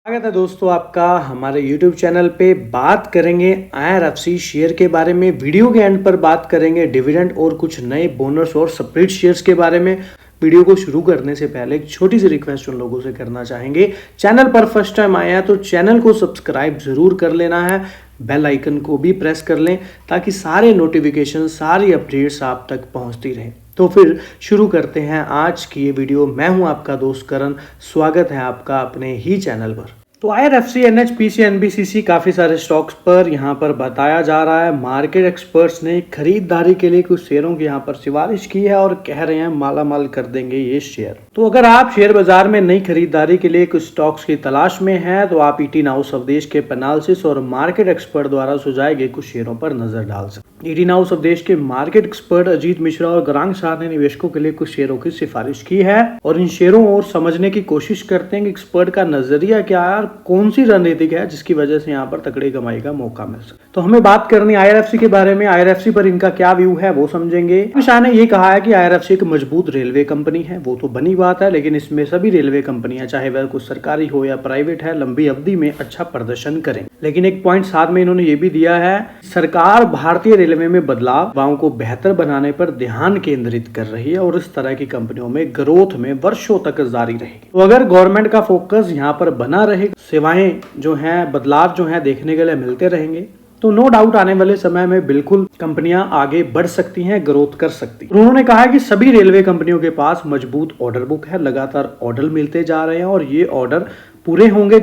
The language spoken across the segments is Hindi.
स्वागत है दोस्तों आपका हमारे YouTube चैनल पे। बात करेंगे IRFC शेयर के बारे में। वीडियो के एंड पर बात करेंगे डिविडेंड और कुछ नए बोनस और स्प्लिट शेयर्स के बारे में। वीडियो को शुरू करने से पहले एक छोटी सी रिक्वेस्ट उन लोगों से करना चाहेंगे, चैनल पर फर्स्ट टाइम आया है तो चैनल को सब्सक्राइब जरूर कर लेना है, बेल आइकन को भी प्रेस कर लें ताकि सारे नोटिफिकेशन सारी अपडेट्स आप तक पहुंचती रहें। तो फिर शुरू करते हैं आज की ये वीडियो। मैं हूं आपका दोस्त करण, स्वागत है आपका अपने ही चैनल पर। तो IRFC, NHPC, NBCC काफ़ी सारे स्टॉक्स पर यहाँ पर बताया जा रहा है। मार्केट एक्सपर्ट्स ने खरीदारी के लिए कुछ शेयरों की यहाँ पर सिफारिश की है और कह रहे हैं माला माल कर देंगे ये शेयर। तो अगर आप शेयर बाजार में नई खरीदारी के लिए कुछ स्टॉक्स की तलाश में हैं तो आप ET Now स्वदेश के एनालिसिस और मार्केट एक्सपर्ट द्वारा सुझाए गए कुछ शेयरों पर नजर डाल सकते हैं। ET Now स्वदेश के मार्केट एक्सपर्ट अजीत मिश्रा और गौरांग शाह ने निवेशकों के लिए कुछ शेयरों की सिफारिश की है और इन शेयरों और समझने की कोशिश करते हैं कि एक्सपर्ट का नजरिया क्या है, कौन सी रणनीति है जिसकी वजह से यहाँ पर तगड़ी कमाई का मौका मिल सके। तो हमें बात करनी IRFC के बारे में। IRFC पर इनका क्या व्यू है वो समझेंगे। शाह ने ये कहा है कि IRFC एक मजबूत रेलवे कंपनी है, वो तो बनी बात है, लेकिन इसमें सभी रेलवे कंपनियां चाहे वह कुछ सरकारी हो या प्राइवेट है लंबी अवधि में अच्छा प्रदर्शन करें। लेकिन एक पॉइंट साथ में इन्होंने ये भी दिया है, सरकार भारतीय रेलवे में बदलाव को बेहतर बनाने पर ध्यान केंद्रित कर रही है और इस तरह की कंपनियों में ग्रोथ में वर्षों तक जारी रहेगी। तो अगर गवर्नमेंट का फोकस यहाँ पर बना रहे, सेवाएं जो हैं, बदलाव जो हैं देखने के लिए मिलते रहेंगे, तो नो डाउट आने वाले समय में बिल्कुल कंपनियां आगे बढ़ सकती हैं, ग्रोथ कर सकती हैं। उन्होंने कहा कि सभी रेलवे कंपनियों के पास मजबूत ऑर्डर बुक है, लगातार ऑर्डर मिलते जा रहे हैं और ये ऑर्डर पूरे होंगे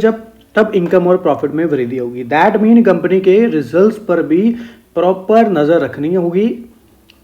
तब इनकम और प्रॉफिट में वृद्धि होगी। दैट मीन कंपनी के रिजल्ट्स पर भी प्रॉपर नजर रखनी होगी।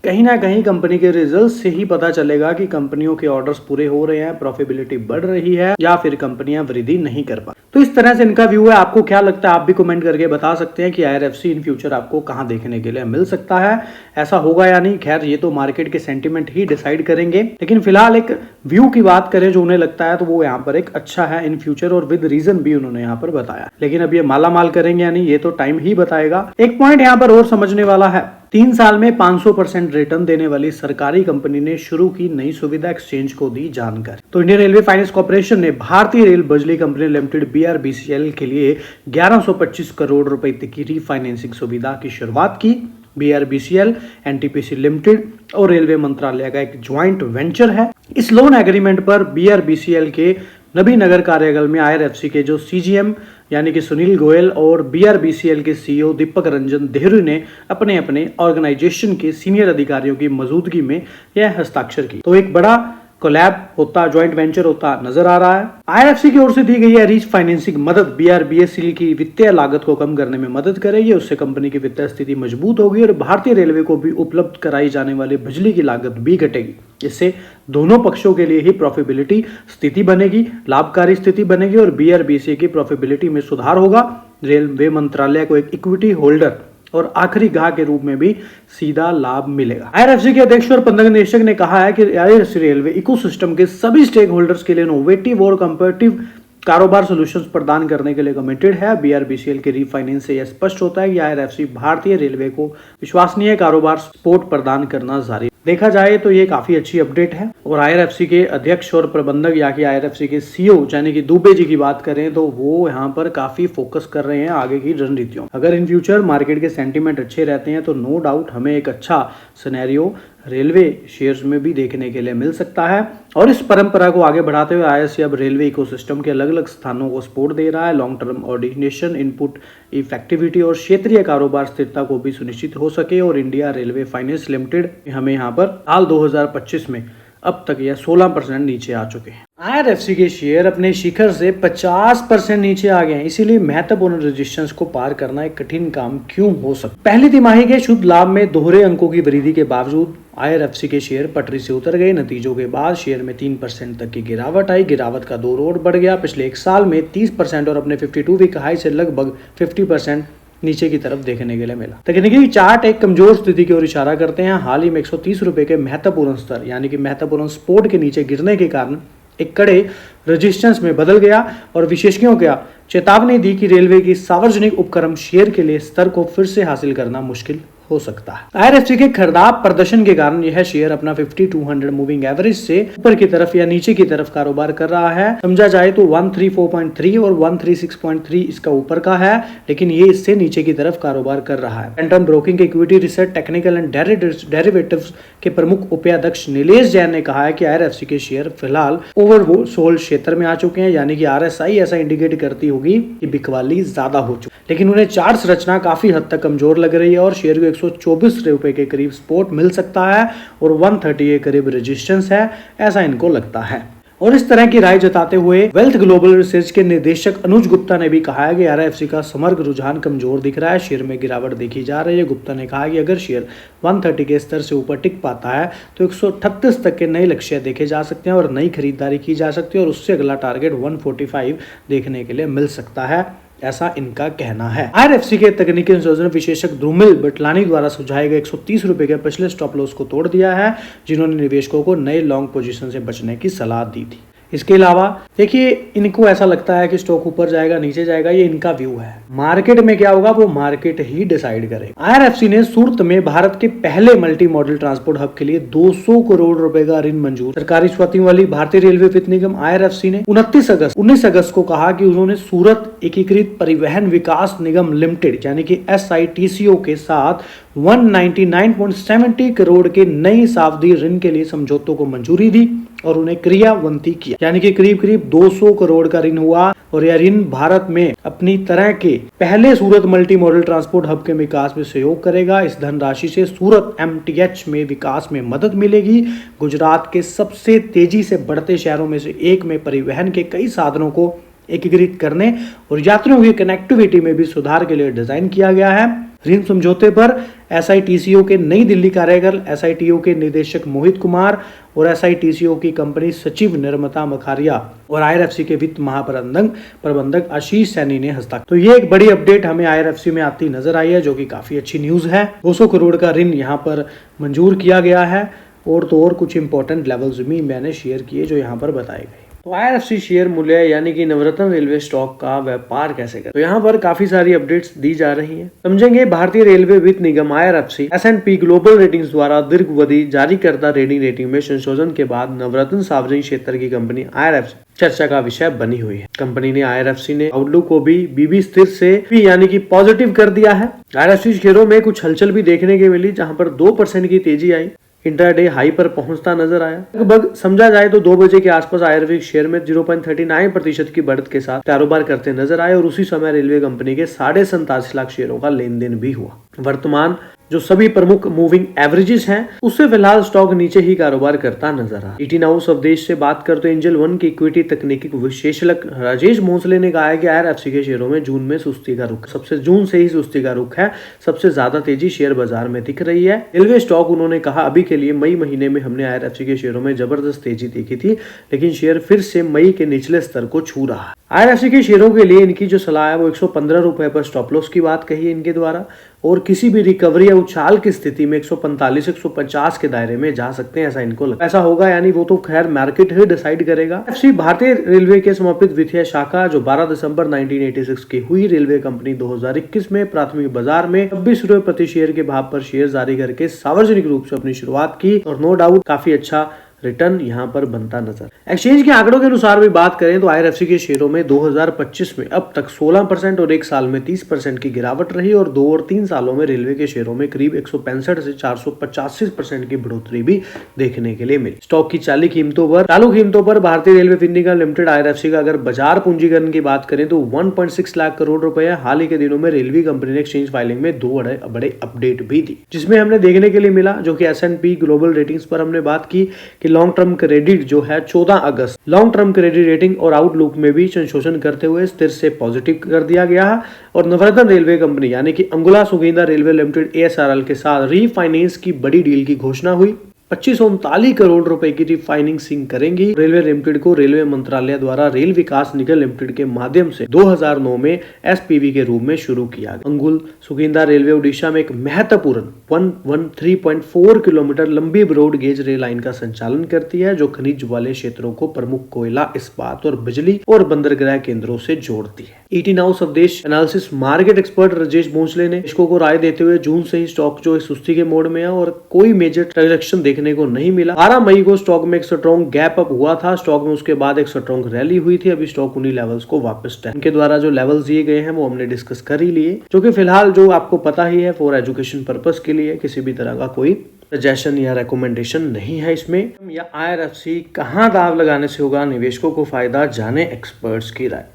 कहीं ना कहीं कंपनी के रिजल्ट से ही पता चलेगा कि कंपनियों के ऑर्डर्स पूरे हो रहे हैं, प्रॉफिटेबिलिटी बढ़ रही है या फिर कंपनियां वृद्धि नहीं कर पा। तो इस तरह से इनका व्यू है। आपको क्या लगता है आप भी कमेंट करके बता सकते हैं कि IRFC इन फ्यूचर आपको कहां देखने के लिए मिल सकता है, ऐसा होगा या नहीं। खैर ये तो मार्केट के सेंटिमेंट ही डिसाइड करेंगे, लेकिन फिलहाल एक व्यू की बात करें जो उन्हें लगता है तो वो यहाँ पर एक अच्छा है इन फ्यूचर और विद रीजन भी उन्होंने यहाँ पर बताया। लेकिन अब ये माला माल करेंगे या नहीं ये तो टाइम ही बताएगा। एक पॉइंट यहाँ पर और समझने वाला है, 3 साल में 500% रिटर्न देने वाली सरकारी कंपनी ने शुरू की नई सुविधा, एक्सचेंज को दी जानकारी। तो इंडियन रेलवे फाइनेंस कॉर्पोरेशन ने भारतीय रेल बिजली कंपनी लिमिटेड BRBCL के लिए 1125 करोड़ रुपए तक की रीफाइनेंसिंग सुविधा की शुरुआत की। BRBCL, NTPC लिमिटेड और रेलवे मंत्रालय का एक ज्वाइंट वेंचर है। इस लोन एग्रीमेंट पर BRBCL के नबी नगर कार्यालय में IRFC के जो CGM यानी कि सुनील गोयल और BRBCL के CEO दीपक रंजन देहरी ने अपने अपने ऑर्गेनाइजेशन के सीनियर अधिकारियों की मौजूदगी में यह हस्ताक्षर की। तो एक बड़ा कोलैब होता, ज्वाइंट वेंचर होता नजर आ रहा है। IRFC की ओर से दी गई है रीच फाइनेंसिंग मदद BRBCL की वित्तीय लागत को कम करने में मदद करेगी। उससे कंपनी की वित्तीय स्थिति मजबूत होगी और भारतीय रेलवे को भी उपलब्ध कराई जाने वाली बिजली की लागत भी घटेगी। इससे दोनों पक्षों के लिए ही प्रॉफिटेबिलिटी स्थिति बनेगी, लाभकारी स्थिति बनेगी और BRBCL की प्रॉफिटेबिलिटी में सुधार होगा। रेलवे मंत्रालय को एक इक्विटी होल्डर और आखिरी गाह के रूप में भी सीधा लाभ मिलेगा। IRFC के अध्यक्ष और प्रबंधक निदेशक ने कहा है कि IRFC रेलवे इकोसिस्टम के सभी स्टेक होल्डर्स के लिए इनोवेटिव और कंपेटिटिव कारोबार सॉल्यूशंस प्रदान करने के लिए कमिटेड है। BRBCL के रीफाइनेंस से यह स्पष्ट होता है कि IRFC भारतीय रेलवे को विश्वसनीय कारोबार सपोर्ट प्रदान करना जारी। देखा जाए तो ये काफी अच्छी अपडेट है और IRFC के अध्यक्ष और प्रबंधक या कि IRFC के CEO यानी कि दुबे जी की बात करें तो वो यहाँ पर काफी फोकस कर रहे हैं आगे की रणनीतियों। अगर इन फ्यूचर मार्केट के सेंटीमेंट अच्छे रहते हैं तो नो डाउट हमें एक अच्छा सिनेरियो रेलवे शेयर्स में भी देखने के लिए मिल सकता है। और इस परंपरा को आगे बढ़ाते हुए IRFC अब रेलवे इकोसिस्टम के अलग अलग स्थानों को सपोर्ट दे रहा है। Long term ordination, input effectivity और क्षेत्रीय कारोबार स्थिरता को भी सुनिश्चित हो सके। और इंडिया रेलवे फाइनेंस लिमिटेड हमें यहाँ पर साल 2025 में अब तक यह 16% नीचे आ चुके हैं। IRFC के शेयर अपने शिखर से 50% नीचे आ गए हैं, इसीलिए महत्वपूर्ण रेजिस्टेंस को पार करना एक कठिन काम क्यों हो सकता। पहली तिमाही के शुद्ध लाभ में दोहरे अंकों की वृद्धि के बावजूद IRFC के शेयर पटरी से उतर गए। नतीजों के बाद शेयर में 3% तक की गिरावट आई। गिरावट का दौर और बढ़ गया। पिछले एक साल में 30% और अपने 52 वीक हाई से लगभग 50% नीचे की तरफ देखने के लिए मिला। तकनीकी चार्ट एक कमजोर स्थिति की ओर इशारा करते हैं। हाल ही में 130 रुपए के महत्वपूर्ण स्तर यानी कि महत्वपूर्ण सपोर्ट के नीचे गिरने के कारण एक कड़े रेजिस्टेंस में बदल गया और विशेषज्ञों का चेतावनी दी कि रेलवे की सार्वजनिक उपक्रम शेयर के लिए स्तर को फिर से हासिल करना मुश्किल हो सकता है। IRFC के खराब प्रदर्शन के कारण यह शेयर अपना 50-200 मूविंग एवरेज से ऊपर की तरफ या नीचे की तरफ कारोबार कर रहा है। समझा जाए तो 134.3 और 136.3 इसका ऊपर का है, लेकिन ये इससे नीचे की तरफ कारोबार कर रहा है। एंटम ब्रोकिंग के equity research technical and derivatives के प्रमुख उपाध्यक्ष नीलेश जैन ने कहा है कि IRFC के शेयर फिलहाल ओवरसोल्ड क्षेत्र में आ चुके हैं, यानी कि RSI ऐसा इंडिकेट करती होगी कि बिकवाली ज्यादा हो चुकी, लेकिन उन्हें चार्ट रचना काफी हद तक कमजोर लग रही है और शेयर को 124 रुपए के करीब सपोर्ट मिल सकता है और 130 के करीब रेजिस्टेंस है, ऐसा इनको लगता है। और इस तरह की राय जताते हुए वेल्थ ग्लोबल रिसर्च के निदेशक अनुज गुप्ता ने भी कहा है कि IRFC का समग्र रुझान कमजोर दिख रहा है, शेयर में गिरावट देखी जा रही है। गुप्ता ने कहा कि अगर शेयर 130 के स्तर से ऊपर टिक पाता है तो 138 तक के नए लक्ष्य देखे जा सकते हैं और नई खरीदारी की जा सकती है और उससे अगला टारगेट 145 देखने के लिए मिल सकता है, ऐसा इनका कहना है। IRFC के तकनीकी संशोधन विशेषज्ञ ध्रुमिल बटलानी द्वारा सुझाए गए 130 रुपए के पिछले स्टॉप लॉस को तोड़ दिया है, जिन्होंने निवेशकों को नए लॉन्ग पोजीशन से बचने की सलाह दी थी। इसके अलावा देखिए, इनको ऐसा लगता है कि स्टॉक ऊपर जाएगा नीचे जाएगा, ये इनका व्यू है। मार्केट में क्या होगा वो मार्केट ही डिसाइड करेगा। IRFC ने सूरत में भारत के पहले मल्टी मॉडल ट्रांसपोर्ट हब के लिए 200 करोड़ रुपए का ऋण मंजूर। सरकारी स्वामित्व वाली भारतीय रेलवे वित्त निगम IRFC ने 19 अगस्त को कहा कि उन्होंने सूरत एकीकृत परिवहन विकास निगम लिमिटेड यानी कि SITCO के साथ 199.70 करोड़ के नई सावधि ऋण के लिए समझौतों को मंजूरी दी और उन्हें क्रियान्वित किया, यानी कि करीब करीब 200 करोड़ का ऋण हुआ और यह ऋण भारत में अपनी तरह के पहले सूरत मल्टी मॉडल ट्रांसपोर्ट हब के विकास में सहयोग करेगा। इस धनराशि से सूरत MTH में विकास में मदद मिलेगी। गुजरात के सबसे तेजी से बढ़ते शहरों में से एक में परिवहन के कई साधनों को एकीकृत करने और यात्रियों की कनेक्टिविटी में भी सुधार के लिए डिजाइन किया गया है। ऋण समझौते पर SITCO के नई दिल्ली कार्यालय, SITO के निदेशक मोहित कुमार और SITCO की कंपनी सचिव निर्मता मखारिया और IRFC के वित्त महाप्रबंधक आशीष सैनी ने हस्ताक्षर। तो ये एक बड़ी अपडेट हमें IRFC में आती नजर आई है, जो कि काफी अच्छी न्यूज है। 200 करोड़ का ऋण यहाँ पर मंजूर किया गया है और तो और कुछ इंपॉर्टेंट लेवल्स भी मैंने शेयर किए जो यहाँ पर बताए गए। तो IRFC शेयर मूल्य यानी कि नवरत्न रेलवे स्टॉक का व्यापार कैसे करें, तो यहाँ पर काफी सारी अपडेट्स दी जा रही हैं। समझेंगे भारतीय रेलवे वित्त निगम IRFC S&P ग्लोबल रेटिंग्स द्वारा दीर्घावधि जारी करता रेटिंग में संशोधन के बाद नवरत्न सार्वजनिक क्षेत्र की कंपनी IRFC चर्चा का विषय बनी हुई है। कंपनी ने IRFC ने आउटलुक को भी BB स्थिर से भी यानी कि पॉजिटिव कर दिया है। IRFC शेयरों में कुछ हलचल भी देखने के मिली, जहां पर 2% की तेजी आई, इंट्राडे हाई पर पहुंचता नजर आया। लगभग समझा जाए तो 2 बजे के आसपास IRFC शेयर में 0.39% की बढ़त के साथ कारोबार करते नजर आए और उसी समय रेलवे कंपनी के 87.5 लाख शेयरों का लेन देन भी हुआ। वर्तमान जो सभी प्रमुख मूविंग एवरेजेस हैं उससे फिलहाल स्टॉक नीचे ही कारोबार करता नजर आ। ET नाउ स्वदेश से बात करते एंजल वन के इक्विटी तकनीकी विशेषज्ञ राजेश भोसले ने कहा है कि IRFC के शेयरों में जून में सुस्ती का रुख, जून से ही सुस्ती का रुख है। सबसे ज्यादा तेजी शेयर बाजार में दिख रही है। रेलवे स्टॉक उन्होंने कहा, अभी के लिए मई महीने में हमने IRFC के शेयरों में जबरदस्त तेजी देखी थी, लेकिन शेयर फिर से मई के निचले स्तर को छू रहा है। IRFC के शेयरों के लिए इनकी जो सलाह है वो 115 रुपए पर स्टॉप लॉस की बात कही है इनके द्वारा, और किसी भी रिकवरी या उछाल की स्थिति में 145-150 के दायरे में जा सकते हैं, ऐसा इनको लगता है। ऐसा होगा यानी वो तो खैर मार्केट ही डिसाइड करेगा। IRFC भारतीय रेलवे के समर्पित वित्तीय शाखा जो 12 दिसंबर 1986 की हुई। रेलवे कंपनी 2021 में प्राथमिक बाजार में 26 रुपए प्रति शेयर के भाव पर शेयर जारी करके सार्वजनिक रूप से अपनी शुरुआत की और नो डाउट काफी अच्छा रिटर्न यहाँ पर बनता नजर। एक्सचेंज के आंकड़ों के अनुसार भी बात करें तो IRFC के शेयरों में 2025 में अब तक 16% और एक साल में 30% की गिरावट रही और 2 और 3 सालों में रेलवे के शेयरों में करीब 165 से 485% की बढ़ोतरी भी देखने के लिए मिली। स्टॉक की चालू कीमतों पर भारतीय रेलवे वित्त निगम लिमिटेड IRFC का अगर बाजार पूंजीकरण की बात करें तो 1.6 लाख करोड़ रुपए है। हाल ही के दिनों में रेलवे कंपनी ने एक्सचेंज फाइलिंग में 2 बड़े अपडेट भी दी, जिसमें हमने देखने के लिए मिला जो कि S&P ग्लोबल रेटिंग्स पर हमने बात की कि लॉन्ग टर्म क्रेडिट जो है 14 अगस्त लॉन्ग टर्म क्रेडिट रेटिंग और आउटलुक में भी संशोधन करते हुए स्थिर से पॉजिटिव कर दिया गया है। और नवरत्न रेलवे कंपनी यानी कि अंगुला सुगींदा रेलवे लिमिटेड ASRL के साथ रीफाइनेंस की बड़ी डील की घोषणा हुई। 2539 करोड़ रुपए की रिफाइनेंसिंग करेंगी। रेलवे लिमिटेड को रेलवे मंत्रालय द्वारा रेल विकास निगम लिमिटेड के माध्यम से 2009 में एसपीवी के रूप में शुरू किया गया। अंगुल सुकिंदा रेलवे ओडिशा में एक महत्वपूर्ण 113.4 किलोमीटर लंबी ब्रॉड गेज रेल लाइन का संचालन करती है, जो खनिज वाले क्षेत्रों को प्रमुख कोयला, इस्पात और बिजली और बंदरगाह केंद्रों से जोड़ती है। ET now Swadesh analysis market expert Rajesh Bhosale ने निवेशकों को राय देते हुए जून से ही स्टॉक जो सुस्ती के मोड में है और कोई मेजर ट्रांजैक्शन देखने को नहीं मिला। 12 मई को स्टॉक में एक स्ट्रॉन्ग गैप अप हुआ था। स्टॉक में उसके बाद एक स्ट्रॉन्ग रैली हुई थी। अभी स्टॉक उन्हीं लेवल्स को वापस है। इनके द्वारा जो लेवल्स दिए गए हैं वो हमने डिस्कस कर ही लिए, जो कि फिलहाल जो आपको पता ही है फॉर एजुकेशन पर्पस के लिए, किसी भी तरह का कोई सजेशन या रेकमेंडेशन नहीं है इसमें। या आईआरएफसी कहां दाव लगाने से होगा निवेशकों को फायदा, जाने एक्सपर्ट्स की राय।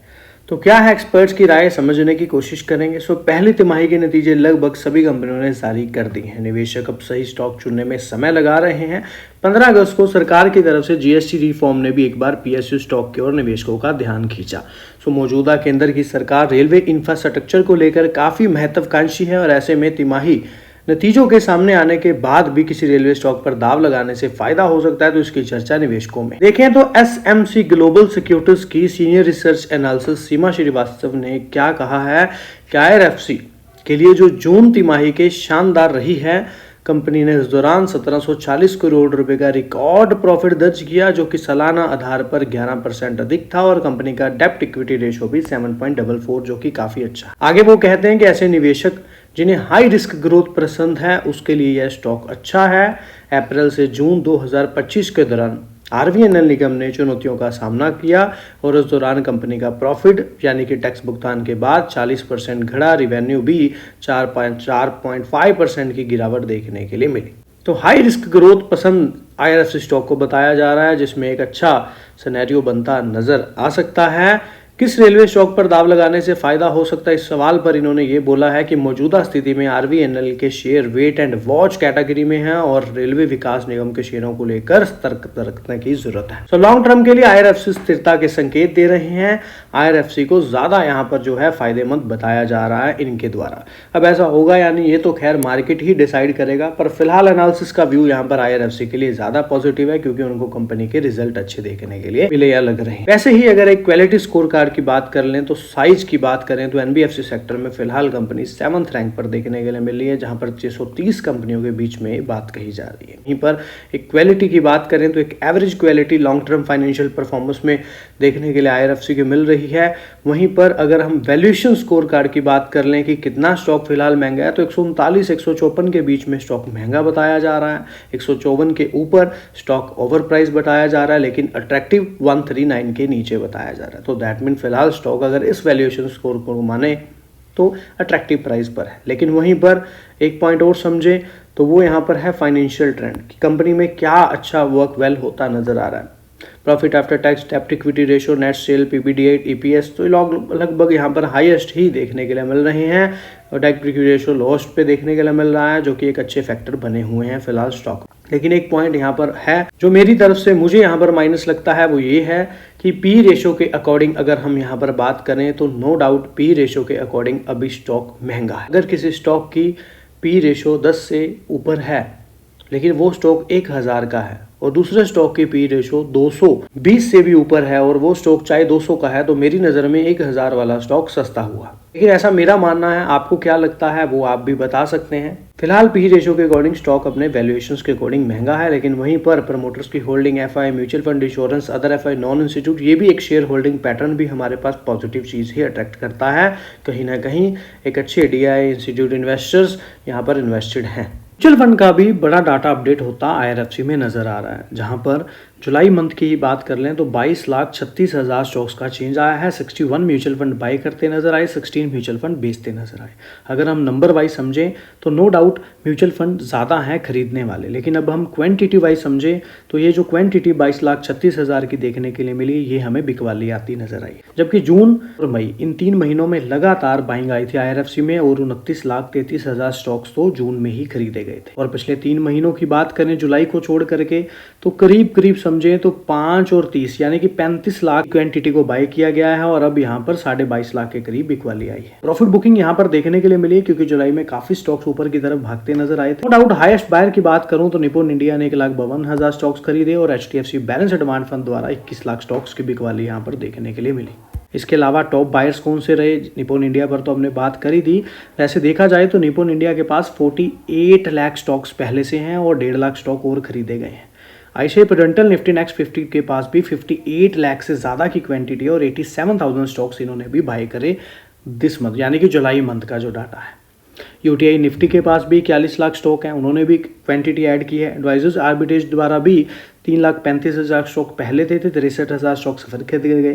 तो क्या है एक्सपर्ट्स की राय, समझने की कोशिश करेंगे। सो पहली तिमाही के नतीजे लगभग सभी कंपनियों ने जारी कर दी हैं। निवेशक अब सही स्टॉक चुनने में समय लगा रहे हैं। 15 अगस्त को सरकार की तरफ से जीएसटी रिफॉर्म ने भी एक बार पीएसयू स्टॉक की ओर निवेशकों का ध्यान खींचा। सो मौजूदा केंद्र की सरकार रेलवे इंफ्रास्ट्रक्चर को लेकर काफी महत्वाकांक्षी है और ऐसे में तिमाही नतीजों के सामने आने के बाद भी किसी रेलवे स्टॉक पर दाव लगाने से फायदा हो सकता है, तो इसकी चर्चा निवेशकों में देखें तो एसएमसी ग्लोबल सिक्योरिटीज की सीनियर रिसर्च एनालिसिस सीमा श्रीवास्तव ने क्या कहा है कि आईआरएफसी के लिए जो जून तिमाही के शानदार रही है। कंपनी ने इस दौरान 1740 करोड़ रुपए का रिकॉर्ड प्रॉफिट दर्ज किया, जो कि सालाना आधार पर 11% अधिक था और कंपनी का डेप्ट इक्विटी रेशो भी 7.44, जो कि काफी अच्छा। आगे वो कहते हैं कि ऐसे निवेशक जिन्हें हाई रिस्क ग्रोथ पसंद है उसके लिए यह स्टॉक अच्छा है। अप्रैल से जून 2025 के दौरान आरवीएनएल निगम ने चुनौतियों का सामना किया और उस दौरान कंपनी का प्रॉफिट यानी कि टैक्स भुगतान के बाद 40% घटा, रिवेन्यू भी 4.5% की गिरावट देखने के लिए मिली। तो हाई रिस्क ग्रोथ पसंद आईआरएफसी स्टॉक को बताया जा रहा है, जिसमें एक अच्छा सिनेरियो बनता नजर आ सकता है। किस रेलवे स्टॉक पर दाव लगाने से फायदा हो सकता है, इस सवाल पर इन्होंने ये बोला है कि मौजूदा स्थिति में आरवीएनएल के share wait and watch category में हैं और रेलवे विकास निगम के शेयरों को लेकर सतर्क रखने की जरूरत है। तो लॉन्ग टर्म के लिए आईआरएफसी स्थिरता के संकेत दे रहे हैं। आईआरएफसी को ज्यादा यहाँ पर जो है फायदेमंद बताया जा रहा है इनके द्वारा। अब ऐसा होगा यानी ये तो खैर मार्केट ही डिसाइड करेगा, पर फिलहाल एनालिसिस का व्यू यहाँ पर आईआरएफसी के लिए ज्यादा पॉजिटिव है, क्योंकि उनको कंपनी के रिजल्ट अच्छे देखने के लिए मिले या लग रहे हैं। वैसे ही अगर एक क्वालिटी स्कोर कार्ड की बात कर लें तो साइज की बात करें तो एनबीएफसी सेक्टर में फिलहाल कंपनी 7th रैंक पर देखने के लिए मिली है, जहां पर 630 कंपनियों के बीच में बात कही जा रही है। यहीं पर एक क्वालिटी की बात करें तो एक average quality long term financial performance में देखने के लिए आईआरएफसी की मिल रही है। वहीं पर अगर हम वैल्यूएशन स्कोर कार्ड की बात कर लें कि कितना स्टॉक फिलहाल महंगा है, तो 139-154 के बीच में स्टॉक महंगा बताया जा रहा है। 154 के ऊपर स्टॉक ओवर प्राइस बताया जा रहा है, लेकिन अट्रैक्टिव 139 के नीचे बताया जा रहा है। तो दैट मीन फिलहाल स्टॉक अगर इस वैल्यूएशन स्कोर को माने तो अट्रैक्टिव प्राइस पर है। लेकिन वहीं पर एक पॉइंट और समझे तो वो यहाँ पर है फाइनेंशियल ट्रेंड की कंपनी में क्या अच्छा वर्क वेल होता नजर आ रहा है। प्रॉफिट आफ्टर टैक्स, डेप्ट equity ratio, net sale, PBDI, EPS तो लगभग यहाँ पर हाईएस्ट ही देखने के लिए मिल रहे हैं और डेप्ट इक्विटी रेशियो लोएस्ट पे देखने के लिए मिल रहा है, जो कि एक अच्छे फैक्टर बने हुए हैं फिलहाल स्टॉक। लेकिन एक पॉइंट यहाँ पर है जो मेरी तरफ से मुझे यहाँ पर माइनस लगता है, वो ये है कि पी रेशो के अकॉर्डिंग अगर हम यहाँ पर बात करें तो नो डाउट पी रेशो के अकॉर्डिंग अभी स्टॉक महंगा है। अगर किसी स्टॉक की पी रेशो 10 से ऊपर है लेकिन वो स्टॉक 1000 का है और दूसरे स्टॉक की पी रेशो 220 से भी ऊपर है और वो स्टॉक चाहे 200 का है, तो मेरी नज़र में 1000 वाला स्टॉक सस्ता हुआ। लेकिन ऐसा मेरा मानना है, आपको क्या लगता है वो आप भी बता सकते हैं। फिलहाल पी रेशो के अकॉर्डिंग स्टॉक अपने वैल्यूएशंस के अकॉर्डिंग महंगा है, लेकिन वहीं पर प्रमोटर्स की holding, FI, mutual fund, insurance, other FI, non institute, ये भी एक शेयर होल्डिंग पैटर्न भी हमारे पास पॉजिटिव चीज़ ही अट्रैक्ट करता है। कहीं ना कहीं एक अच्छे डीआई इंस्टीट्यूट इन्वेस्टर्स यहाँ पर इन्वेस्टेड हैं। म्यूचुअल फंड का भी बड़ा डाटा अपडेट होता आईआरएफसी में नजर आ रहा है, जहां पर जुलाई मंथ की बात कर लें तो 22,36,000 स्टॉक्स का चेंज आया है। 61 म्यूचुअल फंड बाय करते नजर आए, 16 म्यूचुअल फंड बेचते नजर आए। अगर हम नंबर वाइज समझें तो नो डाउट म्यूचुअल फंड ज़्यादा हैं खरीदने वाले, लेकिन अब हम क्वांटिटी वाइज समझें तो ये जो क्वांटिटी 22,36,000 की देखने के लिए मिली, ये हमें बिकवाली आती नजर आई। जबकि जून और मई इन 3 महीनों में लगातार बाइंग आई थी आईआरएफसी में और 29,33,000 स्टॉक्स तो जून में ही खरीदे गए थे। और पिछले 3 महीनों की बात करें जुलाई को छोड़ करके तो करीब समझें तो 5 और 30 यानी कि 35 लाख क्वांटिटी को बाय किया गया है और अब यहाँ पर 22.5 लाख के करीब बिकवाली आई है। प्रॉफिट बुकिंग यहाँ पर देखने के लिए मिली है क्योंकि जुलाई में काफी स्टॉक्स ऊपर की तरफ भागते नजर आए थे। नो डाउट हाईएस्ट बायर की बात करूं तो निप्पॉन इंडिया ने 1,52,000 स्टॉक्स खरीदे और HDFC बैलेंस डिमांड फंड द्वारा 21 लाख स्टॉक्स की बिकवाली यहाँ पर देखने के लिए मिली। इसके अलावा टॉप बायर्स कौन से रहे निप्पॉन इंडिया पर तो हमने बात करी थी। वैसे देखा जाए तो निप्पॉन इंडिया के पास 48 लाख स्टॉक्स पहले से हैं और 1.5 लाख स्टॉक और खरीदे गए हैं। ICICI प्रूडेंशियल निफ्टी नेक्स्ट 50 के पास भी 58 लाख से ज़्यादा की क्वांटिटी और 87,000 स्टॉक्स इन्होंने भी बाय करे दिस मंथ यानी कि जुलाई मंथ का जो डाटा है। UTI निफ्टी के पास भी 41 लाख स्टॉक हैं, उन्होंने भी क्वांटिटी ऐड की है। एडवाइजर्स आर्बिट्रेज द्वारा भी 3,35,000 स्टॉक पहले थे 63,000 स्टॉक्स फिर खरीदे गए।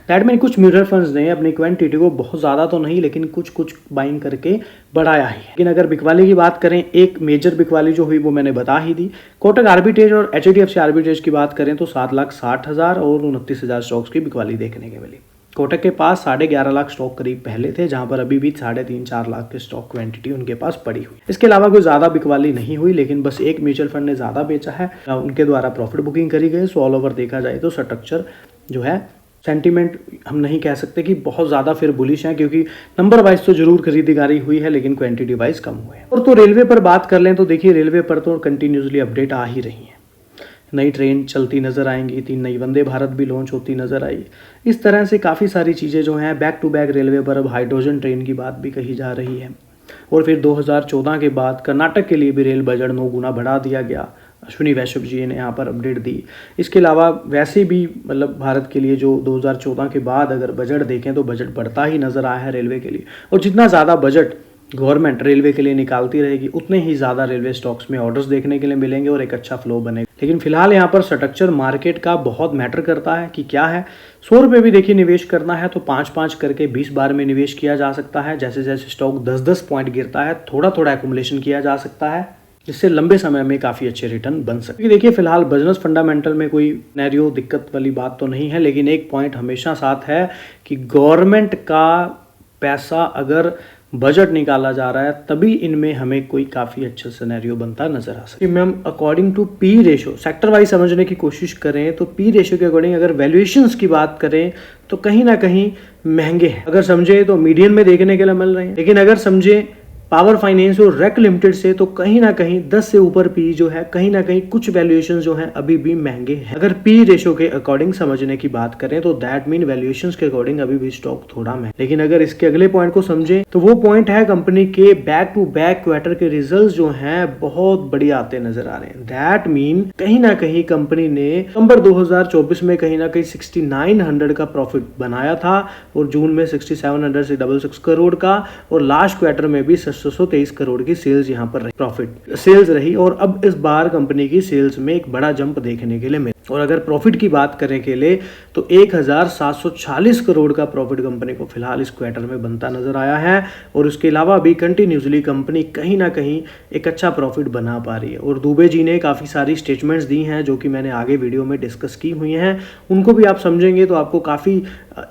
दैट मीन कुछ म्यूचुअल फंड्स ने अपनी क्वांटिटी को बहुत ज़्यादा तो नहीं लेकिन कुछ बाइंग करके बढ़ाया ही। लेकिन अगर बिकवाली की बात करें, एक मेजर बिकवाली जो हुई वो मैंने बता ही दी। कोटक आर्बिट्रेज और HDFC आर्बिट्रेज की बात करें तो 7,60,000 और 29,000 स्टॉक्स की बिकवाली देखने को मिली। कोटक के पास 11.5 लाख स्टॉक करीब पहले थे, जहां पर अभी भी 3.5-4 लाख के स्टॉक क्वांटिटी उनके पास पड़ी हुई। इसके अलावा कोई ज़्यादा बिकवाली नहीं हुई, लेकिन बस एक म्यूचुअल फंड ने ज़्यादा बेचा है, उनके द्वारा प्रॉफिट बुकिंग करी गई। सो ऑल ओवर देखा जाए तो स्ट्रक्चर जो है सेंटीमेंट हम नहीं कह सकते कि बहुत ज़्यादा फिर बुलिश है, क्योंकि नंबर वाइज तो जरूर खरीदारी हुई है लेकिन क्वांटिटी वाइज कम हुए हैं। और तो रेलवे पर बात कर लें तो देखिए रेलवे पर तो कंटिन्यूसली अपडेट आ ही रही है। नई ट्रेन चलती नज़र आएंगी, 3 नई वंदे भारत भी लॉन्च होती नज़र आई। इस तरह से काफ़ी सारी चीज़ें जो हैं बैक टू बैक रेलवे पर अब हाइड्रोजन ट्रेन की बात भी कही जा रही है। और फिर 2014 के बाद कर्नाटक के लिए भी रेल बजट 9 गुना बढ़ा दिया गया। अश्विनी वैष्णव जी ने यहाँ पर अपडेट दी। इसके अलावा वैसे भी मतलब भारत के लिए जो 2014 के बाद अगर बजट देखें तो बजट बढ़ता ही नज़र आया है रेलवे के लिए। और जितना ज़्यादा बजट गवर्नमेंट रेलवे के लिए निकालती रहेगी उतने ही ज़्यादा रेलवे स्टॉक्स में ऑर्डर्स देखने के लिए मिलेंगे और एक अच्छा फ्लो बनेगा। लेकिन फिलहाल यहाँ पर स्ट्रक्चर मार्केट का बहुत मैटर करता है कि क्या है। 100 रुपये भी देखिए निवेश करना है तो 5-5 करके 20 बार में निवेश किया जा सकता है। जैसे जैसे स्टॉक 10-10 पॉइंट गिरता है थोड़ा थोड़ा एक्युमुलेशन किया जा सकता है, जिससे लंबे समय में काफ़ी अच्छे रिटर्न बन सकते हैं। देखिए फिलहाल बिजनेस फंडामेंटल में कोई सिनेरियो दिक्कत वाली बात तो नहीं है, लेकिन एक पॉइंट हमेशा साथ है कि गवर्नमेंट का पैसा अगर बजट निकाला जा रहा है तभी इनमें हमें कोई काफ़ी अच्छा सिनेरियो बनता नजर आ सकता है। Ma'am according to P ratio sector wise समझने की कोशिश करें तो पी रेशो के अकॉर्डिंग अगर वैल्यूएशंस की बात करें तो कहीं ना कहीं महंगे हैं। अगर समझे तो मीडियन में देखने के लिए मिल रहे हैं, लेकिन अगर समझे पावर फाइनेंस और रेक लिमिटेड से तो कहीं ना कहीं 10 से ऊपर पी जो है कहीं ना कहीं कुछ वैल्यूएशन जो है अभी भी महंगे हैं। अगर पी रेशो के अकॉर्डिंग समझने की बात करें तो दैट मीन वैल्यूएशंस के अकॉर्डिंग अभी भी स्टॉक थोड़ा महंगा। लेकिन अगर इसके अगले पॉइंट को समझें तो वो पॉइंट है कंपनी के बैक टू बैक क्वार्टर के रिजल्ट जो है बहुत बढ़िया आते नजर आ रहे हैं। दैट मीन कहीं ना कहीं कंपनी ने नवंबर 2024 में कहीं ना कहीं 6900 का प्रॉफिट बनाया था और जून में 6700 से 66 करोड़ का, और लास्ट क्वार्टर में भी 623 करोड़ की सेल्स यहाँ पर रही, प्रॉफिट सेल्स रही। और अब इस बार कंपनी की सेल्स में एक बड़ा जंप देखने के लिए मिला। और अगर प्रॉफिट की बात करें के लिए तो 1740 करोड़ का प्रॉफिट कंपनी को फिलहाल इस क्वार्टर में बनता नजर आया है। और उसके अलावा भी कंटिन्यूसली कंपनी कहीं ना कहीं एक अच्छा प्रॉफिट बना पा रही है। और दुबे जी ने काफ़ी सारी स्टेटमेंट्स दी हैं जो कि मैंने आगे वीडियो में डिस्कस की हुई हैं, उनको भी आप समझेंगे तो आपको काफ़ी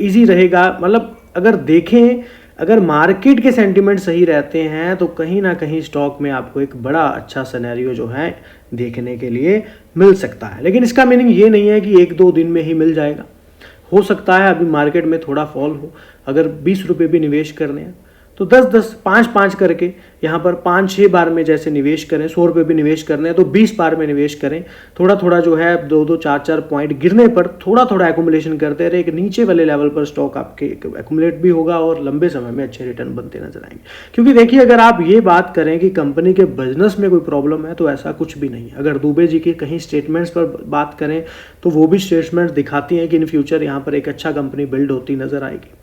ईजी रहेगा। मतलब अगर देखें अगर मार्केट के सेंटीमेंट सही रहते हैं तो कहीं ना कहीं स्टॉक में आपको एक बड़ा अच्छा सिनेरियो जो है देखने के लिए मिल सकता है। लेकिन इसका मीनिंग ये नहीं है कि 1-2 दिन में ही मिल जाएगा। हो सकता है अभी मार्केट में थोड़ा फॉल हो। अगर 20 रुपये भी निवेश करने हैं तो 10-10 5-5 करके यहाँ पर 5-6 बार में जैसे निवेश करें। 100 रुपये भी निवेश करने हैं तो 20 बार में निवेश करें। थोड़ा थोड़ा जो है 2-2 4-4 पॉइंट गिरने पर थोड़ा थोड़ा एक्युमुलेशन करते रहे। एक नीचे वाले लेवल पर स्टॉक आपके एक्युमुलेट भी होगा और लंबे समय में अच्छे रिटर्न बनते नजर आएंगे। क्योंकि देखिए अगर आप ये बात करें कि कंपनी के बिजनेस में कोई प्रॉब्लम है तो ऐसा कुछ भी नहीं है। अगर दुबे जी की कहीं स्टेटमेंट्स पर बात करें तो वो भी स्टेटमेंट्स दिखाती हैं कि इन फ्यूचर यहाँ पर एक अच्छा कंपनी बिल्ड होती नजर आएगी।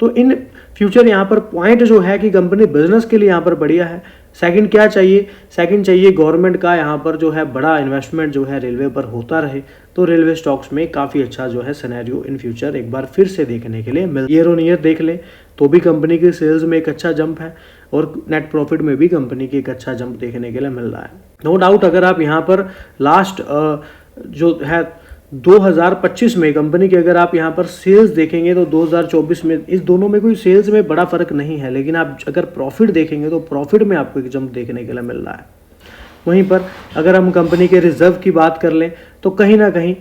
तो इन फ्यूचर यहाँ पर पॉइंट जो है कि कंपनी बिजनेस के लिए यहाँ पर बढ़िया है। सेकंड क्या चाहिए? सेकंड चाहिए गवर्नमेंट का यहाँ पर जो है बड़ा इन्वेस्टमेंट जो है रेलवे पर होता रहे, तो रेलवे स्टॉक्स में काफ़ी अच्छा जो है सिनेरियो इन फ्यूचर एक बार फिर से देखने के लिए मिल। ईयर ऑन ईयर देख ले तो भी कंपनी की सेल्स में एक अच्छा जंप है और नेट प्रॉफिट में भी कंपनी की एक अच्छा जंप देखने के लिए मिल रहा है। नो डाउट अगर आप यहाँ पर लास्ट जो है 2025 में कंपनी की अगर आप यहाँ पर सेल्स देखेंगे तो 2024 में इस दोनों में कोई सेल्स में बड़ा फर्क नहीं है, लेकिन आप अगर प्रॉफिट देखेंगे तो प्रॉफिट में आपको एक जंप देखने के लिए मिल रहा है। वहीं पर अगर हम कंपनी के रिजर्व की बात कर लें तो कहीं ना कहीं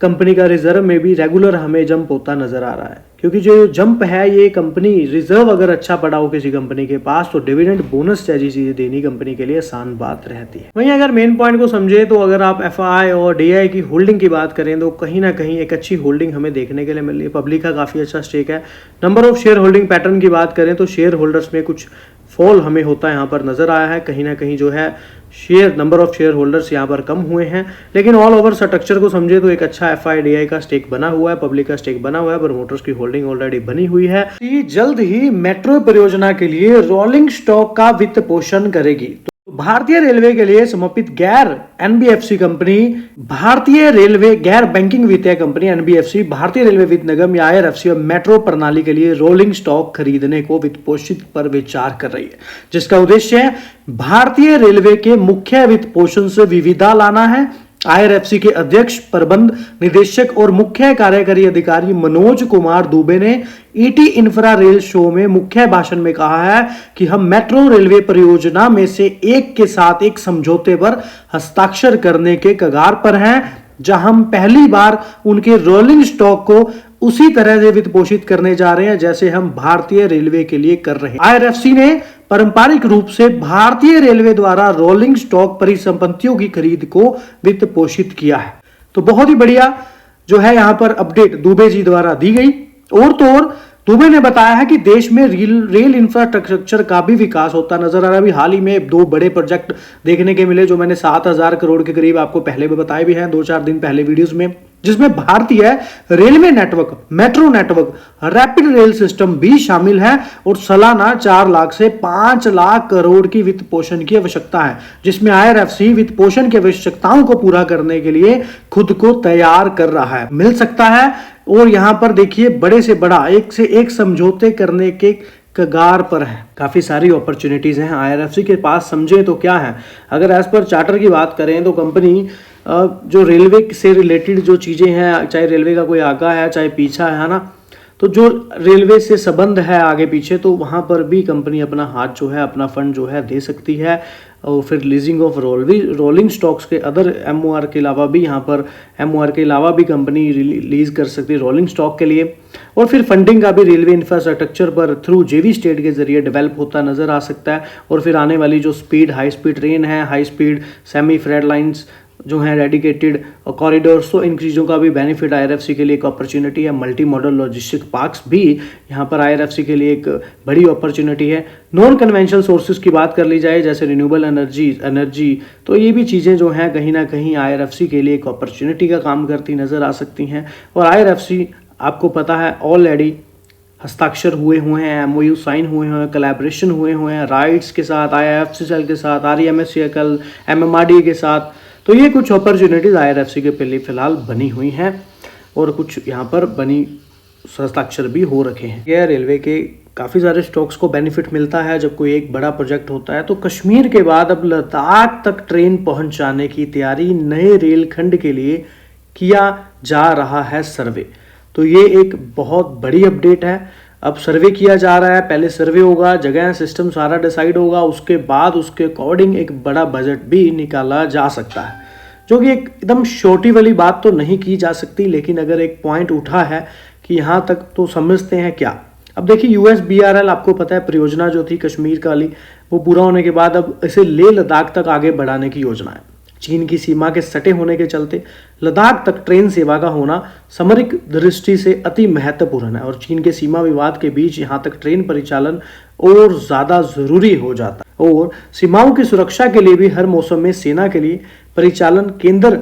कंपनी का रिजर्व में भी रेगुलर हमें जंप होता नजर आ रहा है, क्योंकि जो जंप है ये कंपनी रिजर्व अगर अच्छा पड़ा हो किसी कंपनी के पास तो डिविडेंड बोनस जैसी चीजें देनी कंपनी के लिए आसान बात रहती है। वहीं अगर मेन पॉइंट को समझे तो अगर आप एफआई और डीआई की होल्डिंग की बात करें तो कहीं ना कहीं एक अच्छी होल्डिंग हमें देखने के लिए मिल रही है। पब्लिक का काफी अच्छा स्टेक है। Number of share holding pattern की बात करें तो शेयर होल्डर्स में कुछ फॉल हमें होता है यहाँ पर नजर आया है। कहीं ना कहीं जो है नंबर ऑफ शेयर होल्डर्स यहाँ पर कम हुए हैं, लेकिन ऑल ओवर स्ट्रक्चर को समझे तो एक अच्छा एफआईडीआई का स्टेक बना हुआ है, पब्लिक का स्टेक बना हुआ है, प्रमोटर्स की होल्डिंग ऑलरेडी बनी हुई है। जल्द ही मेट्रो परियोजना के लिए रोलिंग स्टॉक का वित्त पोषण करेगी। भारतीय रेलवे के लिए समर्पित गैर एनबीएफसी कंपनी भारतीय रेलवे गैर बैंकिंग वित्तीय कंपनी एनबीएफसी भारतीय रेलवे वित्त निगम या आईआरएफसी और मेट्रो प्रणाली के लिए रोलिंग स्टॉक खरीदने को वित्त पोषित पर विचार कर रही है, जिसका उद्देश्य है भारतीय रेलवे के मुख्य वित्त पोषण से विविधता लाना है। आईआरएफसी के अध्यक्ष, प्रबंध निदेशक और मुख्य कार्यकारी अधिकारी मनोज कुमार दुबे ने ईटी इंफ्रा रेल शो में मुख्य भाषण में कहा है कि हम मेट्रो रेलवे परियोजना में से एक के साथ एक समझौते पर हस्ताक्षर करने के कगार पर हैं, जहां हम पहली बार उनके रोलिंग स्टॉक को उसी तरह से वित्त पोषित करने जा रहे हैं जैसे हम भारतीय रेलवे के लिए कर रहे हैं। आईआरएफसी ने पारंपरिक रूप से भारतीय रेलवे द्वारा रोलिंग स्टॉक परिसंपत्तियों की खरीद को वित्त पोषित किया है। तो बहुत ही बढ़िया जो है यहाँ पर अपडेट दुबे जी द्वारा दी गई। और तो और दुबे ने बताया है कि देश में रेल इंफ्रास्ट्रक्चर का भी विकास होता नजर आ रहा है। अभी हाल ही में 2 बड़े प्रोजेक्ट देखने के मिले जो मैंने 7,000 करोड़ के करीब आपको पहले भी बताए भी हैं 2-4 दिन पहले वीडियोस में, जिसमें भारतीय railway network, metro network, rapid rail system भी शामिल है और सालाना 4 लाख से 5 लाख करोड़ की वित्त पोषण की आवश्यकता है, जिसमें आईआरएफसी वित्त पोषण की आवश्यकताओं को पूरा करने के लिए खुद को तैयार कर रहा है। मिल सकता है और यहां पर देखिए बड़े से बड़ा एक से एक समझौते करने के कगार पर है। काफी सारी अपॉर्चुनिटीज हैं आईआरएफसी के पास। समझे तो क्या है, अगर एज पर चार्टर की बात करें तो कंपनी जो रेलवे से रिलेटेड जो चीजें हैं, चाहे रेलवे का कोई आगा है चाहे पीछा है ना, तो जो रेलवे से संबंध है आगे पीछे, तो वहां पर भी कंपनी अपना हाथ जो है, अपना फंड जो है दे सकती है। और फिर लीजिंग ऑफ रोलिंग स्टॉक्स के अदर एमओआर के अलावा भी यहाँ पर एमओआर के अलावा भी कंपनी लीज कर सकती है रोलिंग स्टॉक के लिए। और फिर फंडिंग का भी रेलवे इंफ्रास्ट्रक्चर पर थ्रू जेवी स्टेट के जरिए डेवलप होता नजर आ सकता है। और फिर आने वाली जो हाई स्पीड ट्रेन है, high speed semi freight lines जो हैं, डेडिकेटेड कॉरिडोर्स, तो इन चीज़ों का भी बेनिफिट आईआरएफसी के लिए एक अपॉर्चुनिटी है। मल्टी मॉडल लॉजिस्टिक पार्क्स भी यहाँ पर आईआरएफसी के लिए एक बड़ी अपॉर्चुनिटी है। नॉन कन्वेंशनल सोर्सेज की बात कर ली जाए जैसे रिन्यूएबल एनर्जी, तो ये भी चीज़ें जो हैं कहीं ना कहीं आईआरएफसी के लिए एक अपॉर्चुनिटी का काम करती नज़र आ सकती हैं। और आईआरएफसी आपको पता है ऑलरेडी हस्ताक्षर हुए हैं, एमओयू साइन हुए हैं, कोलैबोरेशन हुए हैं राइट्स के साथ, आईएफसीएल के साथ, आरईएमएससीएल, एमएमआरडीए के साथ। तो ये कुछ अपॉर्चुनिटीज आईआरएफसी के पहले फिलहाल बनी हुई हैं और कुछ यहाँ पर बनी हस्ताक्षर भी हो रखे हैं। यह रेलवे के काफ़ी सारे स्टॉक्स को बेनिफिट मिलता है जब कोई एक बड़ा प्रोजेक्ट होता है। तो कश्मीर के बाद अब लद्दाख तक ट्रेन पहुँचाने की तैयारी नए रेल खंड के लिए किया जा रहा है सर्वे। तो ये एक बहुत बड़ी अपडेट है। अब सर्वे किया जा रहा है, पहले सर्वे होगा, जगह सिस्टम सारा डिसाइड होगा, उसके बाद उसके अकॉर्डिंग एक बड़ा बजट भी निकाला जा सकता है, जो कि एकदम छोटी वाली बात तो नहीं की जा सकती, लेकिन अगर एक पॉइंट उठा है कि यहाँ तक तो समझते हैं क्या। अब देखिए यूएसबीआरएल आपको पता है परियोजना जो थी कश्मीर वाली, वो पूरा होने के बाद अब इसे लेह लद्दाख तक आगे बढ़ाने की योजना है। चीन की सीमा के सटे होने के चलते लद्दाख तक ट्रेन सेवा का होना सामरिक दृष्टि से अति महत्वपूर्ण है और चीन के सीमा विवाद के बीच यहां तक ट्रेन परिचालन और ज्यादा जरूरी हो जाता है। और सीमाओं की सुरक्षा के लिए भी हर मौसम में सेना के लिए परिचालन केंद्र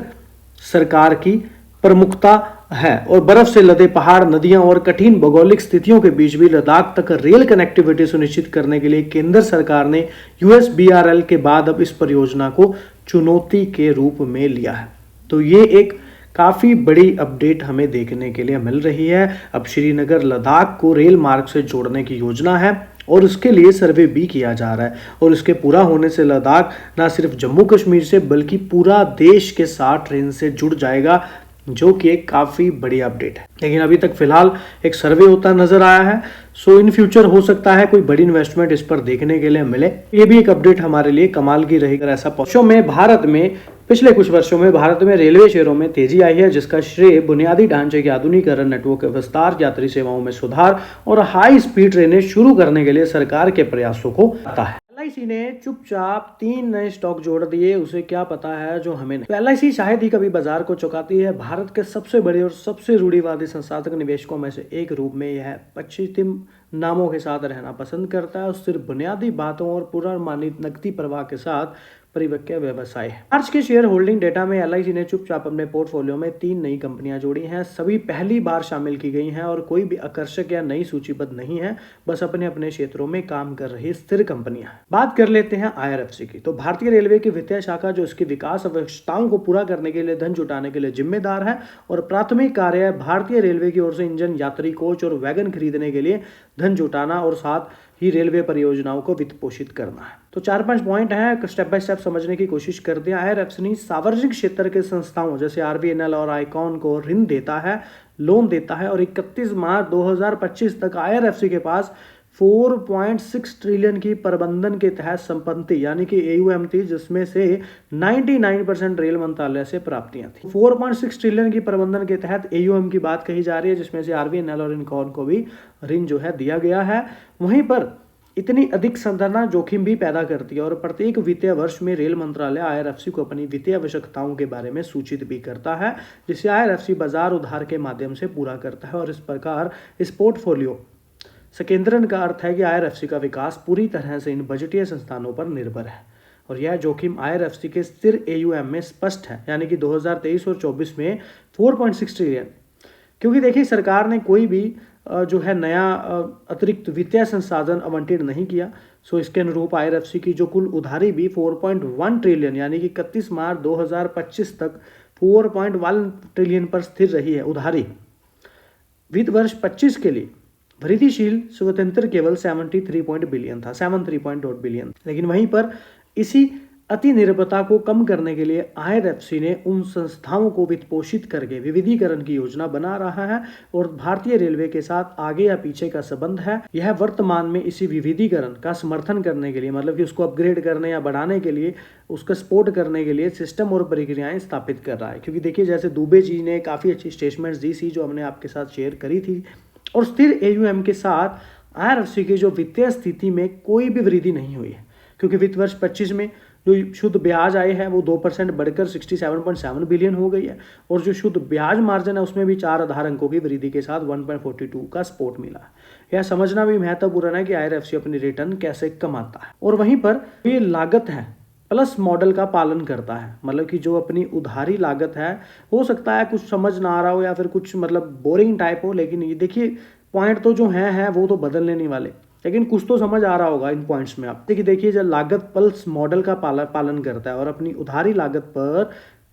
सरकार की प्रमुखता है। और बर्फ से लदे पहाड़, नदियां और कठिन भौगोलिक स्थितियों के बीच भी लद्दाख तक रेल कनेक्टिविटी सुनिश्चित करने के लिए केंद्र सरकार ने यूएसबीआरएल के बाद अब इस परियोजना को चुनौती के रूप में लिया है। तो ये एक काफ़ी बड़ी अपडेट हमें देखने के लिए मिल रही है। अब श्रीनगर लद्दाख को रेल मार्ग से जोड़ने की योजना है और इसके लिए सर्वे भी किया जा रहा है। और इसके पूरा होने से लद्दाख न सिर्फ जम्मू कश्मीर से बल्कि पूरा देश के साथ ट्रेन से जुड़ जाएगा, जो कि एक काफ़ी बड़ी अपडेट है। लेकिन अभी तक फिलहाल एक सर्वे होता नजर आया है। सो इन फ्यूचर हो सकता है कोई बड़ी इन्वेस्टमेंट इस पर देखने के लिए मिले। ये भी एक अपडेट हमारे लिए कमाल की रहेगी। ऐसा पक्षों में भारत में पिछले कुछ वर्षों में भारत में रेलवे शेयरों में तेजी आई है, जिसका श्रेय बुनियादी ढांचे के आधुनिकीकरण, नेटवर्क के विस्तार, यात्री सेवाओं में सुधार और हाई स्पीड ट्रेनें शुरू करने के लिए सरकार के प्रयासों को आता है। एलआईसी ने चुपचाप 3 नए स्टॉक जोड़ दिए, उसे क्या पता है जो हमें नहीं। तो एलआईसी शायद ही कभी बाजार को चौंकाती है। भारत के सबसे बड़े और सबसे रूढ़िवादी संस्थागत निवेशकों में से एक रूप में यह पश्चिम नामों के साथ रहना पसंद करता है और सिर्फ बुनियादी बातों और पूर्वानुमानित नकदी प्रवाह के साथ परिपक्व व्यवसाय है। मार्च के शेयर होल्डिंग डेटा में एलआईसी ने चुपचाप अपने पोर्टफोलियो में 3 नई कंपनियां जोड़ी हैं। सभी पहली बार शामिल की गई हैं और कोई भी आकर्षक या नई सूचीबद्ध नहीं है, बस अपने अपने क्षेत्रों में काम कर रही स्थिर कंपनियां। बात कर लेते हैं आईआरएफसी की। तो भारतीय रेलवे की वित्तीय शाखा जो इसकी विकास आवश्यकताओं को पूरा करने के लिए धन जुटाने के लिए जिम्मेदार है और प्राथमिक कार्य भारतीय रेलवे की ओर से इंजन, यात्री कोच और वैगन खरीदने के लिए धन जुटाना और साथ ही रेलवे परियोजनाओं को वित्त पोषित करना है। तो 4-5 पॉइंट हैं, स्टेप बाय स्टेप समझने की कोशिश करते हैं। आईआरएफसी सार्वजनिक क्षेत्र के संस्थाओं जैसे आरबीएनएल और आईकॉन को ऋण देता है, लोन देता है और 31 मार्च 2025 तक आईआरएफसी के पास 4.6 ट्रिलियन की प्रबंधन के तहत संपत्ति यानी कि एयूएम थी, जिसमें से 99% रेल मंत्रालय से प्राप्तियां थी। 4.6 ट्रिलियन की प्रबंधन के तहत एयूएम की बात कही जा रही है, जिसमें से आरबीएनएल और इनकॉन को भी ऋण जो है दिया गया है। वहीं पर इतनी अधिक संधारण जोखिम भी पैदा करती है और प्रत्येक वित्तीय वर्ष में रेल मंत्रालय आईआरएफसी को अपनी वित्तीय आवश्यकताओं के बारे में सूचित भी करता है, जिसे आईआरएफसी बाजार उधार के माध्यम से पूरा करता है। और इस प्रकार इस पोर्टफोलियो संकेंद्रण का अर्थ है कि आईआरएफसी का विकास पूरी तरह से इन बजटीय संस्थानों पर निर्भर है और यह जोखिम आईआरएफसी के स्थिर एयूएम में स्पष्ट है, यानी कि 2023 और 24 में 4.6 ट्रिलियन। क्योंकि देखिए सरकार ने कोई भी जो है नया अतिरिक्त वित्तीय संसाधन आवंटित नहीं किया, सो इसके अनुरूप आईआरएफसी की जो कुल उधारी भी 4.1 ट्रिलियन यानी कि 31 मार्च 2025 तक 4.1 ट्रिलियन पर स्थिर रही है उधारी। वित्त वर्ष 25 के लिए वृद्धिशील स्वतंत्र केवल 73 बिलियन था, 73.8 बिलियन। लेकिन वहीं पर इसी अति निर्भरता को कम करने के लिए आईआरएफसी ने उन संस्थाओं को वित्त पोषित करके विविधीकरण की योजना बना रहा है और भारतीय रेलवे के साथ आगे या पीछे का संबंध है। यह वर्तमान में इसी विविधीकरण का समर्थन करने के लिए, मतलब कि उसको अपग्रेड करने या बढ़ाने के लिए, उसका सपोर्ट करने के लिए सिस्टम और प्रक्रियाएं स्थापित कर रहा है। क्योंकि देखिए जैसे दुबे जी ने काफ़ी अच्छी स्टेटमेंट्स दी थी जो हमने आपके साथ शेयर करी थी, और स्थिर एयूएम के साथ आईआरएफसी की जो वित्तीय स्थिति में कोई भी वृद्धि नहीं हुई है, क्योंकि वित्त वर्ष 25 में जो शुद्ध ब्याज आए हैं वो 2% बढ़कर 67.7 बिलियन हो गई है और जो शुद्ध ब्याज मार्जिन है उसमें भी 4 आधार अंकों की वृद्धि के साथ 1.42 का सपोर्ट मिला। यह समझना भी महत्वपूर्ण है कि आईआरएफसी अपनी रिटर्न कैसे कमाता है। और वहीं पर ये लागत है प्लस मॉडल का पालन करता है, मतलब कि जो अपनी उधारी लागत है, हो सकता है कुछ समझ ना आ रहा हो या फिर कुछ मतलब बोरिंग टाइप हो, लेकिन ये देखिए पॉइंट तो जो है वो तो बदलने नहीं वाले, लेकिन कुछ तो समझ आ रहा होगा इन पॉइंट्स में आप। देखिए जब लागत पल्स मॉडल का पालन करता है और अपनी उधारी लागत पर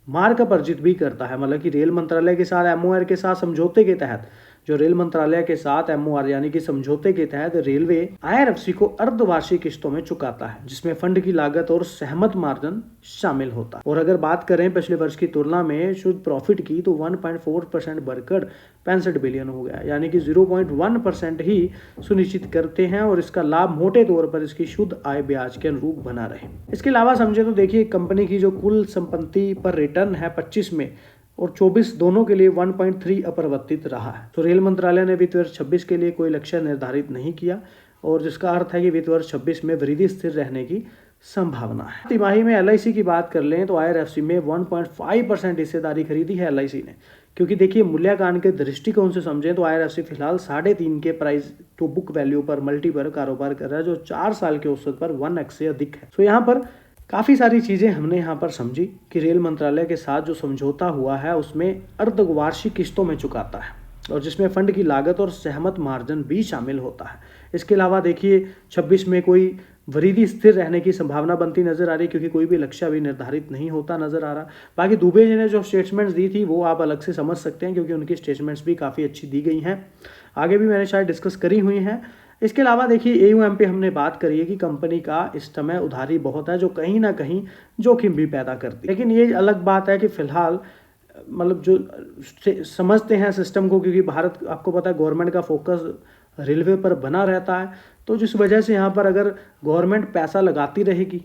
मार्कअप अर्जित भी करता है, मतलब कि रेल मंत्रालय के साथ एमओआर के साथ समझौते के तहत, जो रेल मंत्रालय के साथ एमओआर यानी कि समझौते के तहत रेलवे आईआरएफसी को अर्धवार्षिक किस्तों में चुकाता है, जिसमें फंड की लागत और सहमत मार्जिन शामिल होता है। और अगर बात करें पिछले वर्ष की तुलना में शुद्ध प्रॉफिट की, तो 1.4% बढ़कर 65 बिलियन हो गया, यानी कि 0.1% ही सुनिश्चित करते हैं और इसका लाभ मोटे तौर पर इसकी शुद्ध आय ब्याज के अनुरूप बना रहे। इसके अलावा समझे तो देखिए कंपनी की जो कुल संपत्ति पर रिटर्न है 25 में और 24 दोनों के लिए 1.3 अपरिवर्तित रहा है। तो रेल मंत्रालय ने वित्त वर्ष 26 के लिए कोई लक्ष्य निर्धारित नहीं किया और जिसका अर्थ है कि वित्त वर्ष 26 में वृद्धि स्थिर रहने की संभावना है। तिमाही में एलआईसी की बात कर लें तो आईआरएफसी में 1.5% हिस्सेदारी खरीदी है एलआईसी ने, क्योंकि देखिए मूल्यांकन के दृष्टिकोण से समझें तो आईआरएफसी फिलहाल 3.5 के प्राइस टू बुक वैल्यू पर मल्टी पर कारोबार कर रहा है, जो 4 साल के औसत पर 1x से अधिक है। तो यहाँ पर काफ़ी सारी चीज़ें हमने यहाँ पर समझी कि रेल मंत्रालय के साथ जो समझौता हुआ है उसमें अर्धवार्षिक किस्तों में चुकाता है और जिसमें फंड की लागत और सहमत मार्जिन भी शामिल होता है। इसके अलावा देखिए 26 में कोई वृद्धि स्थिर रहने की संभावना बनती नजर आ रही, क्योंकि कोई भी लक्ष्य अभी निर्धारित नहीं होता नजर आ रहा। बाकी दुबे जी ने जो स्टेटमेंट्स दी थी वो आप अलग से समझ सकते हैं, क्योंकि उनकी स्टेटमेंट्स भी काफ़ी अच्छी दी गई हैं, आगे भी मैंने शायद डिस्कस करी हुई हैं। इसके अलावा देखिए एयूएम पे हमने बात करी है कि कंपनी का इस समय उधारी बहुत है, जो कहीं ना कहीं जोखिम भी पैदा करती है। लेकिन ये अलग बात है कि फिलहाल मतलब जो समझते हैं सिस्टम को, क्योंकि भारत आपको पता है गवर्नमेंट का फोकस रेलवे पर बना रहता है, तो जिस वजह से यहाँ पर अगर गवर्नमेंट पैसा लगाती रहेगी,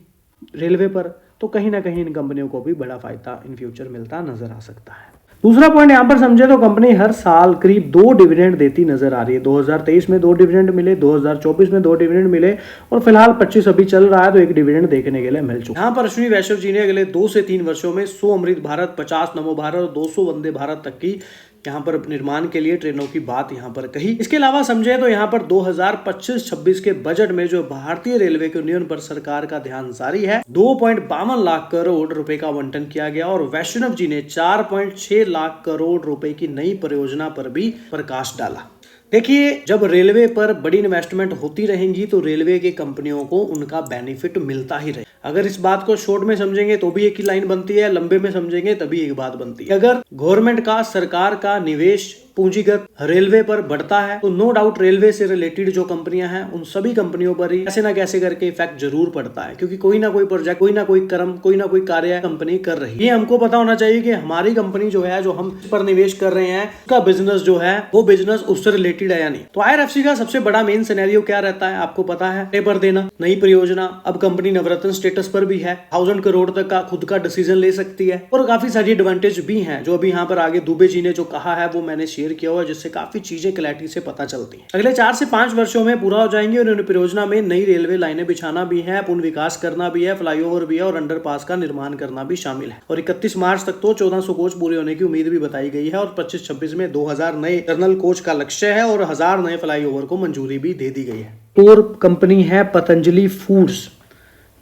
रेलवे पर, तो कहीं ना कहीं इन कंपनियों को भी बड़ा फायदा इन फ्यूचर मिलता नजर आ सकता है। दूसरा पॉइंट यहाँ पर समझे तो कंपनी हर साल करीब 2 डिविडेंड देती नजर आ रही है। 2023 में 2 डिविडेंड मिले, 2024 में 2 डिविडेंड मिले और फिलहाल 25 अभी चल रहा है तो 1 डिविडेंड देखने के लिए मिल चुका। यहाँ पर अश्विनी वैष्णव जी ने अगले 2 से 3 वर्षों में 100 अमृत भारत, 50 नमो भारत और 200 वंदे भारत तक की यहाँ पर निर्माण के लिए ट्रेनों की बात यहाँ पर कही। इसके अलावा समझे तो यहाँ पर 2025-26 के बजट में जो भारतीय रेलवे के उन्नयन पर सरकार का ध्यान जारी है, 2.52 लाख करोड़ रुपए का आवंटन किया गया और वैष्णव जी ने 4.6 लाख करोड़ रुपए की नई परियोजना पर भी प्रकाश डाला। देखिए, जब रेलवे पर बड़ी इन्वेस्टमेंट होती रहेंगी तो रेलवे की कंपनियों को उनका बेनिफिट मिलता ही रहे। अगर इस बात को शॉर्ट में समझेंगे तो भी एक ही लाइन बनती है, लंबे में समझेंगे तभी एक बात बनती है। अगर गवर्नमेंट का, सरकार का निवेश पूंजीगत रेलवे पर बढ़ता है तो नो डाउट रेलवे से रिलेटेड जो कंपनियां हैं उन सभी कंपनियों पर ही कैसे ना कैसे करके इफेक्ट जरूर पड़ता है, क्योंकि कोई ना कोई प्रोजेक्ट, कोई ना कोई कर्म, कोई ना कोई कार्य कंपनी कर रही है। ये हमको पता होना चाहिए कि हमारी कंपनी जो है, जो हम पर निवेश कर रहे हैं, उसका बिजनेस जो है वो बिजनेस उससे रिलेटेड है या नहीं। तो IRFC का सबसे बड़ा मेन सिनेरियो क्या रहता है आपको पता है, पेपर देना, नई परियोजना। अब कंपनी नवरत्न स्टेटस पर भी है, 1000 करोड़ तक का खुद का डिसीजन ले सकती है और काफी सारी एडवांटेज भी हैं जो अभी यहाँ पर आगे दुबे जी ने जो कहा है वो मैंने शेयर किया हुआ, जिससे काफी चीजें क्लैरिटी से पता चलती हैं। अगले 4 से 5 वर्षों में पूरा हो जाएंगे और इन परियोजना में नई रेलवे लाइनें बिछाना भी है, पुनः विकास करना भी है, फ्लाईओवर भी है और अंडरपास का निर्माण करना भी शामिल है। और 31 मार्च तक तो 1400 कोच पूरे होने की उम्मीद भी बताई गई है और 25-26 में 2000 नए टर्नल कोच का लक्ष्य है और 1000 नए फ्लाईओवर को मंजूरी भी दे दी गई है। और कंपनी है पतंजलि फूड्स,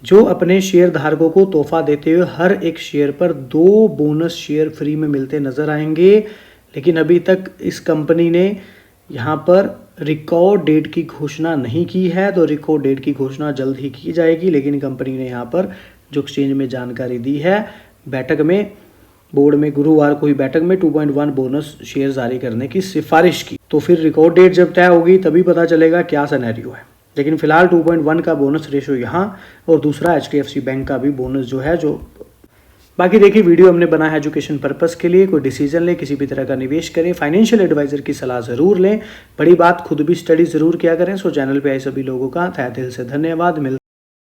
जो अपने शेयर धारकों को तोहफा देते हुए हर एक शेयर पर 2 बोनस शेयर फ्री में मिलते नजर आएंगे। लेकिन अभी तक इस कंपनी ने यहाँ पर रिकॉर्ड डेट की घोषणा नहीं की है, तो रिकॉर्ड डेट की घोषणा जल्द ही की जाएगी। लेकिन कंपनी ने यहाँ पर जो एक्सचेंज में जानकारी दी है, बैठक में, बोर्ड में गुरुवार को ही बैठक में 2.1 बोनस शेयर जारी करने की सिफारिश की। तो फिर रिकॉर्ड डेट जब तय होगी तभी पता चलेगा क्या सिनेरियो है। लेकिन फिलहाल 2.1 का बोनस रेशो यहाँ और दूसरा HDFC बैंक का भी बोनस जो है, जो बाकी देखिए वीडियो हमने बनाया है एजुकेशन पर्पस के लिए। कोई डिसीजन ले, किसी भी तरह का निवेश करें, फाइनेंशियल एडवाइजर की सलाह जरूर लें। बड़ी बात, खुद भी स्टडी जरूर किया करें। सो चैनल पे आए सभी लोगों का तहे दिल से धन्यवाद।